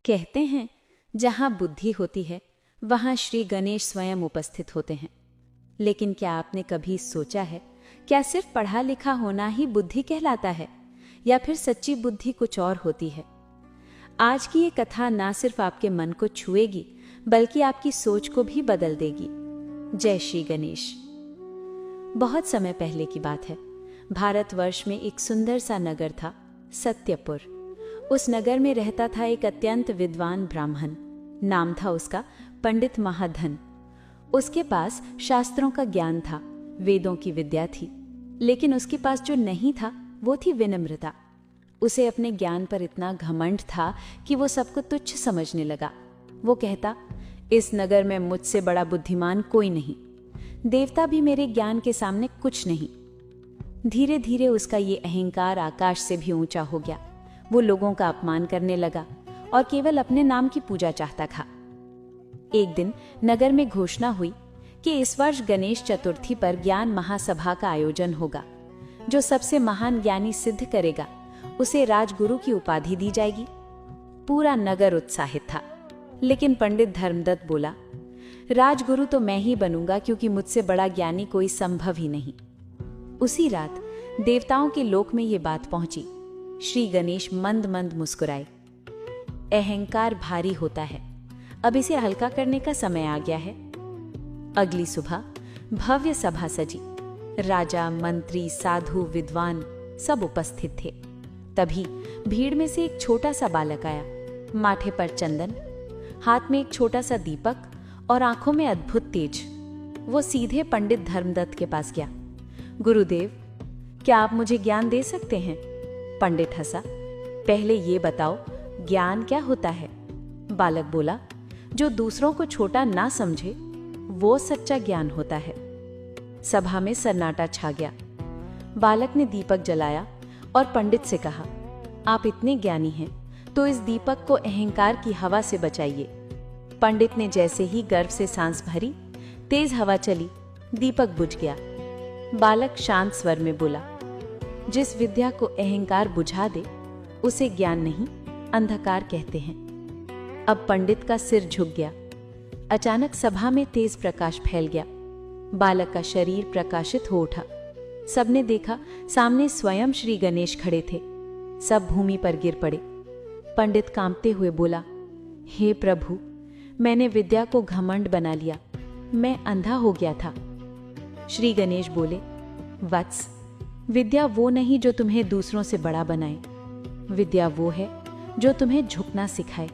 कहते हैं, जहां बुद्धि होती है वहां श्री गणेश स्वयं उपस्थित होते हैं। लेकिन क्या आपने कभी सोचा है, क्या सिर्फ पढ़ा लिखा होना ही बुद्धि कहलाता है, या फिर सच्ची बुद्धि कुछ और होती है? आज की ये कथा ना सिर्फ आपके मन को छुएगी, बल्कि आपकी सोच को भी बदल देगी। जय श्री गणेश। बहुत समय पहले की बात है। भारतवर्ष में एक सुंदर सा नगर था, सत्यपुर। उस नगर में रहता था एक अत्यंत विद्वान ब्राह्मण। नाम था उसका पंडित महाधन। उसके पास शास्त्रों का ज्ञान था, वेदों की विद्या थी, लेकिन उसके पास जो नहीं था वो थी विनम्रता। उसे अपने ज्ञान पर इतना घमंड था कि वो सबको तुच्छ समझने लगा। वो कहता, इस नगर में मुझसे बड़ा बुद्धिमान कोई नहीं, देवता भी मेरे ज्ञान के सामने कुछ नहीं। धीरे धीरे उसका ये अहंकार आकाश से भी ऊंचा हो गया। वो लोगों का अपमान करने लगा और केवल अपने नाम की पूजा चाहता था। एक दिन नगर में घोषणा हुई कि इस वर्ष गणेश चतुर्थी पर ज्ञान महासभा का आयोजन होगा। जो सबसे महान ज्ञानी सिद्ध करेगा उसे राजगुरु की उपाधि दी जाएगी। पूरा नगर उत्साहित था, लेकिन पंडित धर्मदत्त बोला, राजगुरु तो मैं ही बनूंगा, क्योंकि मुझसे बड़ा ज्ञानी कोई संभव ही नहीं। उसी रात देवताओं के लोक में ये बात पहुंची। श्री गणेश मंद मंद मुस्कुराए। अहंकार भारी होता है, अब इसे हल्का करने का समय आ गया है। अगली सुबह भव्य सभा सजी। राजा, मंत्री, साधु, विद्वान सब उपस्थित थे। तभी भीड़ में से एक छोटा सा बालक आया। माथे पर चंदन, हाथ में एक छोटा सा दीपक और आंखों में अद्भुत तेज। वो सीधे पंडित धर्मदत्त के पास गया। गुरुदेव, क्या आप मुझे ज्ञान दे सकते हैं? पंडित हंसा। पहले ये बताओ, ज्ञान क्या होता है? बालक बोला, जो दूसरों को छोटा ना समझे वो सच्चा ज्ञान होता है। सभा में सन्नाटा छा गया। बालक ने दीपक जलाया और पंडित से कहा, आप इतने ज्ञानी हैं तो इस दीपक को अहंकार की हवा से बचाइए। पंडित ने जैसे ही गर्व से सांस भरी, तेज हवा चली, दीपक बुझ गया। बालक शांत स्वर में बोला, जिस विद्या को अहंकार बुझा दे उसे ज्ञान नहीं, अंधकार कहते हैं। अब पंडित का सिर झुक गया। अचानक सभा में तेज प्रकाश फैल गया। बालक का शरीर प्रकाशित हो उठा। सबने देखा, सामने स्वयं श्री गणेश खड़े थे। सब भूमि पर गिर पड़े। पंडित कांपते हुए बोला, हे प्रभु, मैंने विद्या को घमंड बना लिया, मैं अंधा हो गया था। श्री गणेश बोले, वत्स, विद्या वो नहीं जो तुम्हें दूसरों से बड़ा बनाए, विद्या वो है जो तुम्हें झुकना सिखाए।